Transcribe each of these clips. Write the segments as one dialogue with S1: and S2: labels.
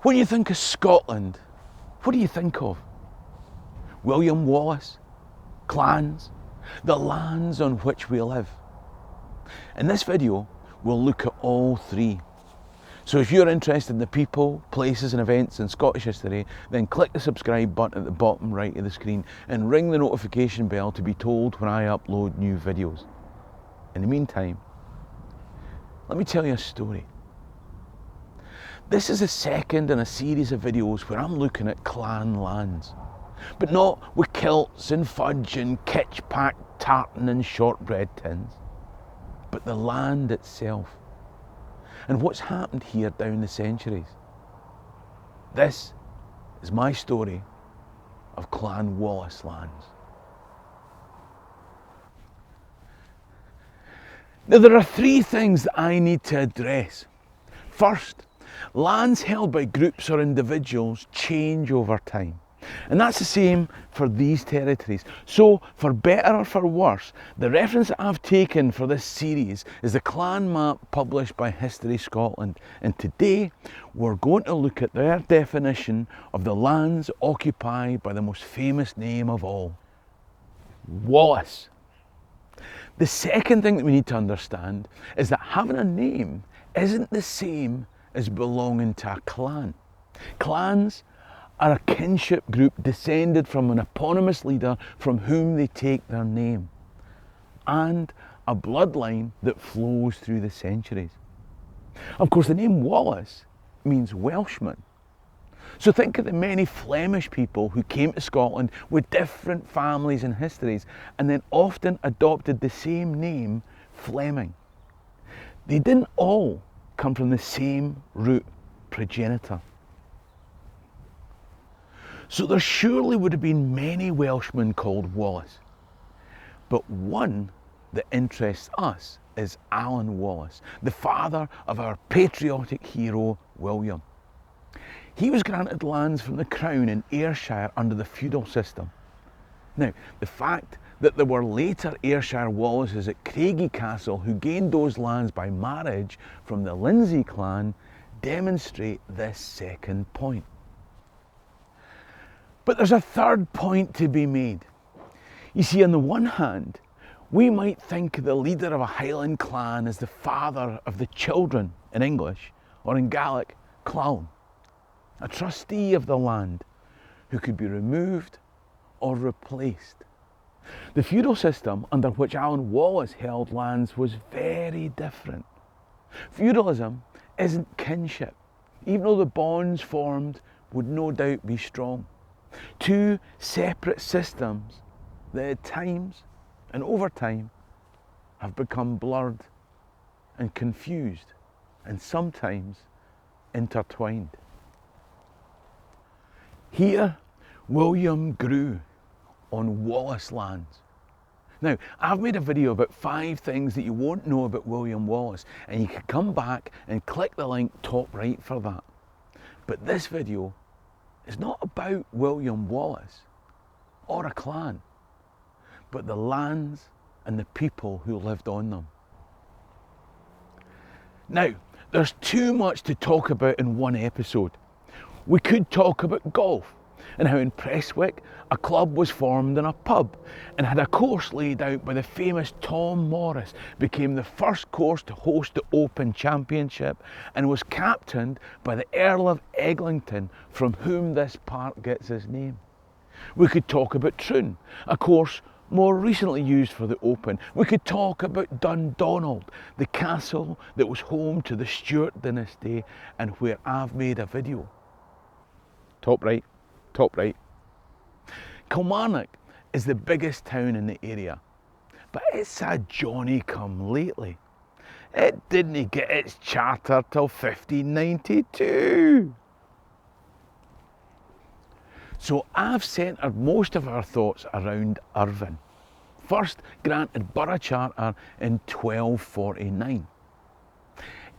S1: When you think of Scotland, what do you think of? William Wallace, clans, the lands on which we live. In this video, we'll look at all three. So if you're interested in the people, places and events in Scottish history, then click the subscribe button at the bottom right of the screen and ring the notification bell to be told when I upload new videos. In the meantime, let me tell you a story. This is the second in a series of videos where I'm looking at clan lands. But not with kilts and fudge and kitch-packed tartan and shortbread tins, but the land itself and what's happened here down the centuries. This is my story of Clan Wallace lands. Now there are three things that I need to address. First, lands held by groups or individuals change over time. And that's the same for these territories. So, for better or for worse, the reference that I've taken for this series is the clan map published by History Scotland. And today, we're going to look at their definition of the lands occupied by the most famous name of all, Wallace. The second thing that we need to understand is that having a name isn't the same as belonging to a clan. Clans are a kinship group descended from an eponymous leader from whom they take their name, and a bloodline that flows through the centuries. Of course, the name Wallace means Welshman. So think of the many Flemish people who came to Scotland with different families and histories and then often adopted the same name, Fleming. They didn't all come from the same root progenitor. So there surely would have been many Welshmen called Wallace, but one that interests us is Alan Wallace, the father of our patriotic hero William. He was granted lands from the Crown in Ayrshire under the feudal system. Now, the fact that there were later Ayrshire Wallaces at Craigie Castle who gained those lands by marriage from the Lindsay clan demonstrate this second point. But there's a third point to be made. You see, on the one hand, we might think of the leader of a Highland clan as the father of the children in English, or in Gaelic, Clown, a trustee of the land who could be removed or replaced. The feudal system under which Alan Wallace held lands was very different. Feudalism isn't kinship, even though the bonds formed would no doubt be strong. Two separate systems that at times and over time have become blurred and confused and sometimes intertwined. Here, William grew on Wallace lands. Now, I've made a video about 5 things that you won't know about William Wallace, and you can come back and click the link top right for that. But this video is not about William Wallace or a clan, but the lands and the people who lived on them. Now, there's too much to talk about in one episode. We could talk about golf and how in Prestwick a club was formed in a pub and had a course laid out by the famous Tom Morris, became the first course to host the Open Championship and was captained by the Earl of Eglinton, from whom this park gets its name. We could talk about Troon, a course more recently used for the Open. We could talk about Dundonald, the castle that was home to the Stuart dynasty and where I've made a video. Top right, top right. Kilmarnock is the biggest town in the area, but it's a Johnny-come-lately. It didn't get its charter till 1592. So I've centred most of our thoughts around Irvine, first granted borough charter in 1249.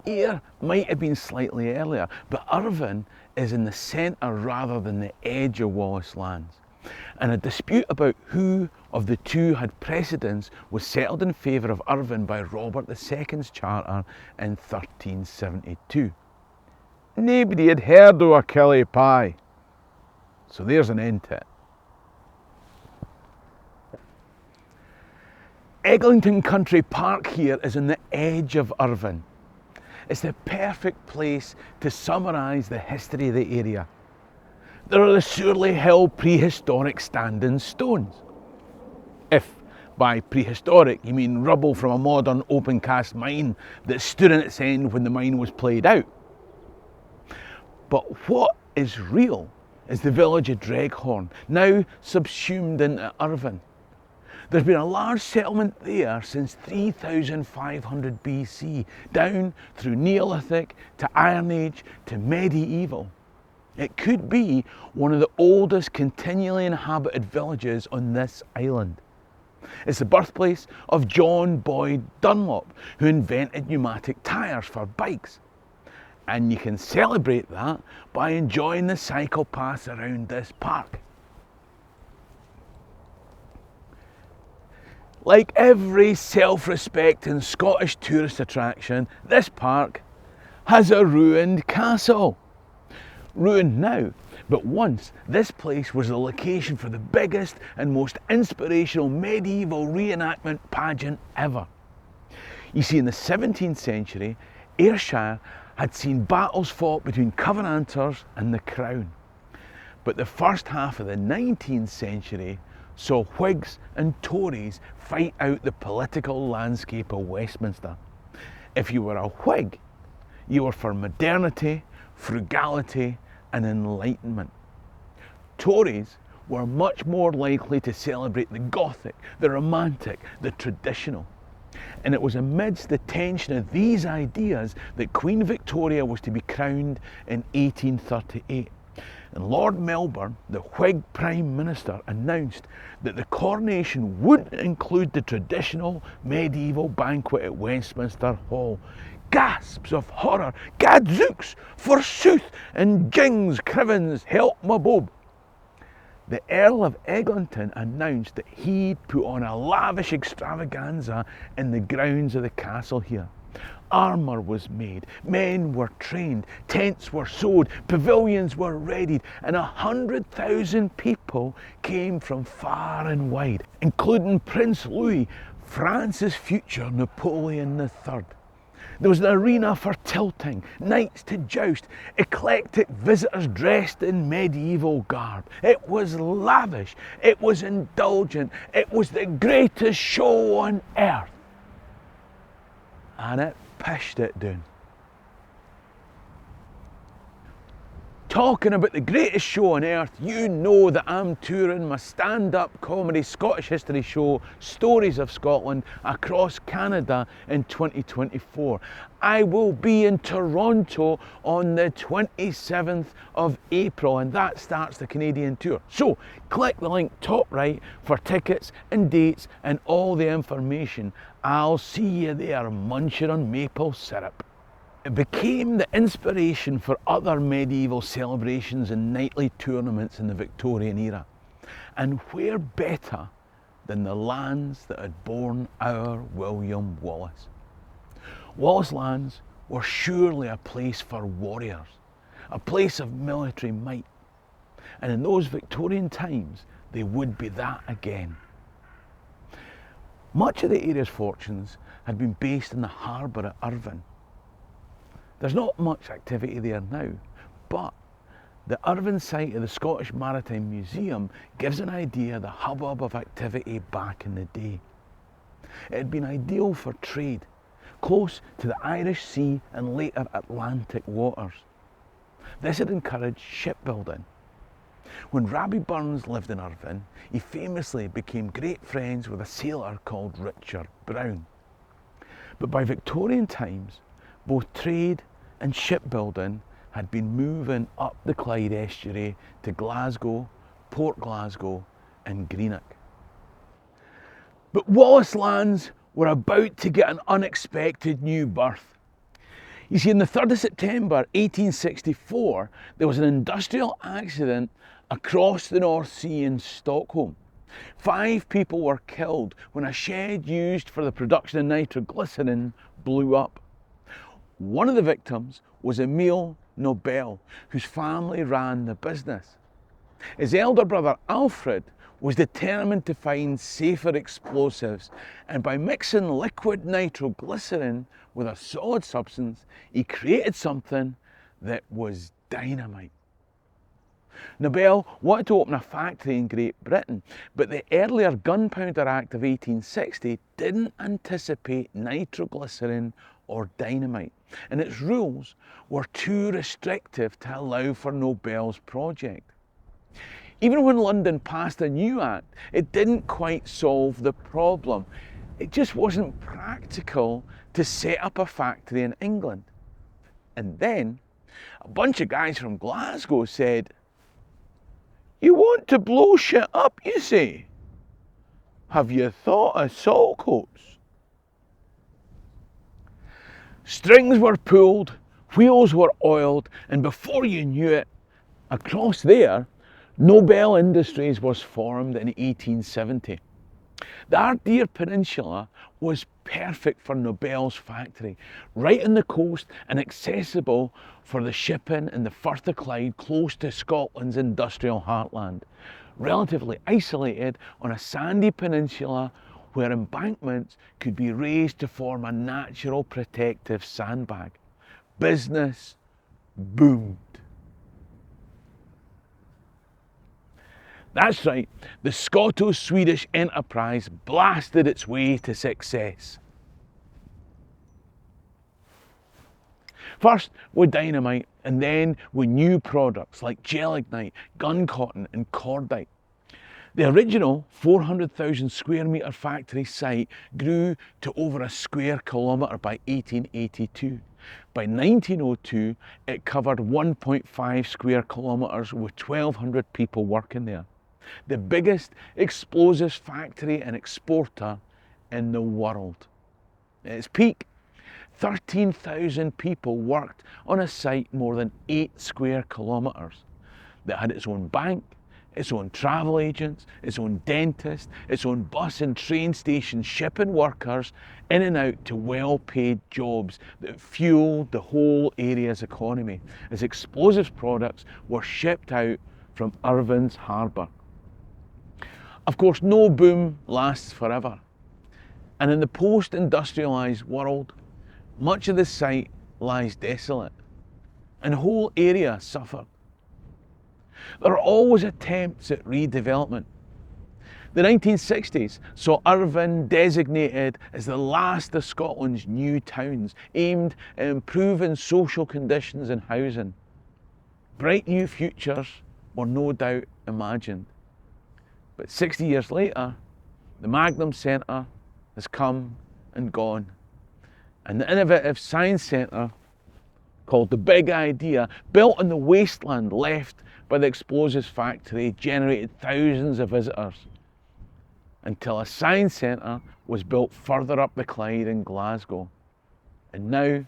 S1: Ayr might have been slightly earlier, but Irvine is in the centre rather than the edge of Wallace lands. And a dispute about who of the two had precedence was settled in favour of Irvine by Robert II's charter in 1372. nobody had heard of a Killie pie. So there's an end to it. Eglinton Country Park here is on the edge of Irvine. It's the perfect place to summarise the history of the area. There are the Surley Hill prehistoric standing stones. If by prehistoric you mean rubble from a modern open cast mine that stood in its end when the mine was played out. But what is real is the village of Dreghorn, now subsumed into Irvine. There's been a large settlement there since 3500 BC, down through Neolithic to Iron Age to medieval. It could be one of the oldest continually inhabited villages on this island. It's the birthplace of John Boyd Dunlop, who invented pneumatic tyres for bikes. And you can celebrate that by enjoying the cycle paths around this park. Like every self-respecting Scottish tourist attraction, this park has a ruined castle. Ruined now, but once this place was the location for the biggest and most inspirational medieval reenactment pageant ever. You see, in the 17th century, Ayrshire had seen battles fought between Covenanters and the Crown. But the first half of the 19th century saw Whigs and Tories fight out the political landscape of Westminster. If you were a Whig, you were for modernity, frugality and enlightenment. Tories were much more likely to celebrate the Gothic, the Romantic, the traditional. And it was amidst the tension of these ideas that Queen Victoria was to be crowned in 1838. And Lord Melbourne, the Whig Prime Minister, announced that the coronation would include the traditional medieval banquet at Westminster Hall. Gasps of horror, gadzooks, forsooth, and jings, crivens, help my bob. The Earl of Eglinton announced that he'd put on a lavish extravaganza in the grounds of the castle here. Armour was made, men were trained, tents were sewed, pavilions were readied, and 100,000 people came from far and wide, including Prince Louis, France's future Napoleon III. There was an arena for tilting, knights to joust, eclectic visitors dressed in medieval garb. It was lavish, it was indulgent, it was the greatest show on earth. And it pished it down. Talking about the greatest show on earth, you know that I'm touring my stand-up comedy Scottish history show, Stories of Scotland, across Canada in 2024. I will be in Toronto on the 27th of April, and that starts the Canadian tour. So click the link top right for tickets and dates and all the information. I'll see you there munching on maple syrup. It became the inspiration for other medieval celebrations and nightly tournaments in the Victorian era. And where better than the lands that had borne our William Wallace? Wallace lands were surely a place for warriors, a place of military might. And in those Victorian times, they would be that again. Much of the area's fortunes had been based in the harbour at Irvine. There's not much activity there now, but the Irvine site of the Scottish Maritime Museum gives an idea of the hubbub of activity back in the day. It had been ideal for trade, close to the Irish Sea and later Atlantic waters. This had encouraged shipbuilding. When Rabbie Burns lived in Irvine, he famously became great friends with a sailor called Richard Brown. But by Victorian times, both trade and shipbuilding had been moving up the Clyde estuary to Glasgow, Port Glasgow and Greenock. But Wallace lands were about to get an unexpected new birth. You see, on the 3rd of September 1864, there was an industrial accident across the North Sea in Stockholm. 5 people were killed when a shed used for the production of nitroglycerin blew up. One of the victims was Emil Nobel, whose family ran the business. His elder brother Alfred was determined to find safer explosives, and by mixing liquid nitroglycerin with a solid substance, he created something that was dynamite. Nobel wanted to open a factory in Great Britain, but the earlier Gunpowder Act of 1860 didn't anticipate nitroglycerin or dynamite, and its rules were too restrictive to allow for Nobel's project. Even when London passed a new act, it didn't quite solve the problem. It just wasn't practical to set up a factory in England. And then a bunch of guys from Glasgow said, "You want to blow shit up, you say? Have you thought of Saltcoats?" Strings were pulled, wheels were oiled, and before you knew it, across there, Nobel Industries was formed in 1870. The Ardeer Peninsula was perfect for Nobel's factory, right on the coast and accessible for the shipping in the Firth of Clyde, close to Scotland's industrial heartland. Relatively isolated on a sandy peninsula where embankments could be raised to form a natural protective sandbag. Business boomed. That's right, the Scoto-Swedish enterprise blasted its way to success. First with dynamite, and then with new products like gelignite, gun cotton and cordite. The original 400,000 square metre factory site grew to over a square kilometre by 1882. By 1902, it covered 1.5 square kilometres with 1,200 people working there. The biggest explosives factory and exporter in the world. At its peak, 13,000 people worked on a site more than 8 square kilometres that had its own bank, its own travel agents, its own dentist, its own bus and train station shipping workers in and out to well-paid jobs that fueled the whole area's economy as explosives products were shipped out from Irvine's harbour. Of course, no boom lasts forever, and in the post-industrialised world, much of the site lies desolate, and the whole area suffered. There are always attempts at redevelopment. The 1960s saw Irvine designated as the last of Scotland's new towns, aimed at improving social conditions and housing. Bright new futures were no doubt imagined. But 60 years later, the Magnum Centre has come and gone. And the innovative science centre, called The Big Idea, built on the wasteland left by the explosives factory, generated thousands of visitors, until a science centre was built further up the Clyde in Glasgow. And now,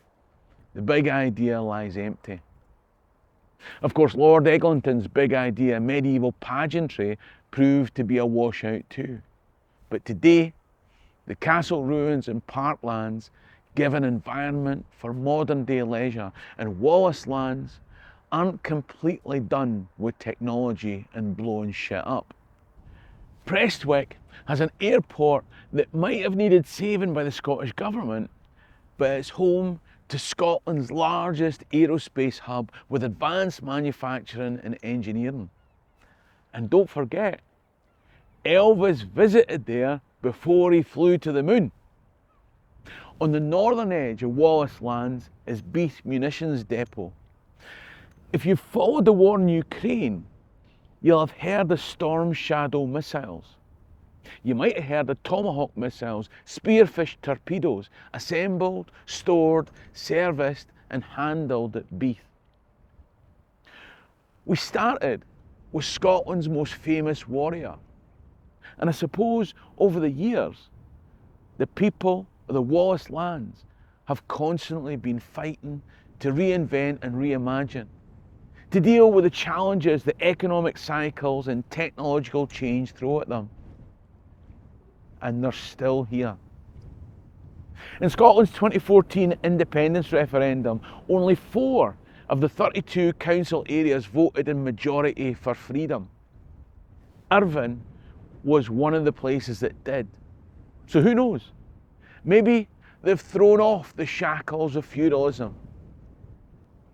S1: the Big Idea lies empty. Of course, Lord Eglinton's Big Idea medieval pageantry proved to be a washout too. But today, the castle ruins and parklands give an environment for modern day leisure, and Wallace lands aren't completely done with technology and blowing shit up. Prestwick has an airport that might have needed saving by the Scottish Government, but it's home to Scotland's largest aerospace hub with advanced manufacturing and engineering. And don't forget, Elvis visited there before he flew to the moon. On the northern edge of Wallace Lands is Beath Munitions Depot. If you've followed the war in Ukraine, you'll have heard of Storm Shadow missiles. You might have heard of Tomahawk missiles, Spearfish torpedoes, assembled, stored, serviced and handled at Beath. We started with Scotland's most famous warrior. And I suppose over the years, the people of the Wallace lands have constantly been fighting to reinvent and reimagine, to deal with the challenges that economic cycles and technological change throw at them. And they're still here. In Scotland's 2014 independence referendum, only 4 of the 32 council areas voted in majority for freedom, Irvine was one of the places that did. So who knows? Maybe they've thrown off the shackles of feudalism,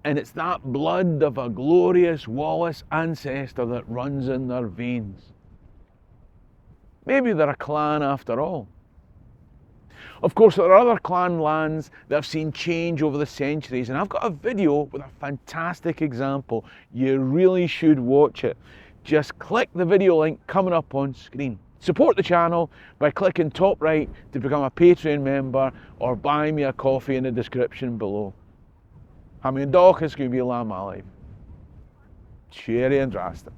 S1: and it's that blood of a glorious Wallace ancestor that runs in their veins. Maybe they're a clan after all. Of course, there are other clan lands that have seen change over the centuries, and I've got a video with a fantastic example. You really should watch it. Just click the video link coming up on screen. Support the channel by clicking top right to become a Patreon member, or buy me a coffee in the description below. Ha mi yn doch ysgrifio lan Malayf. Cheery and drastic.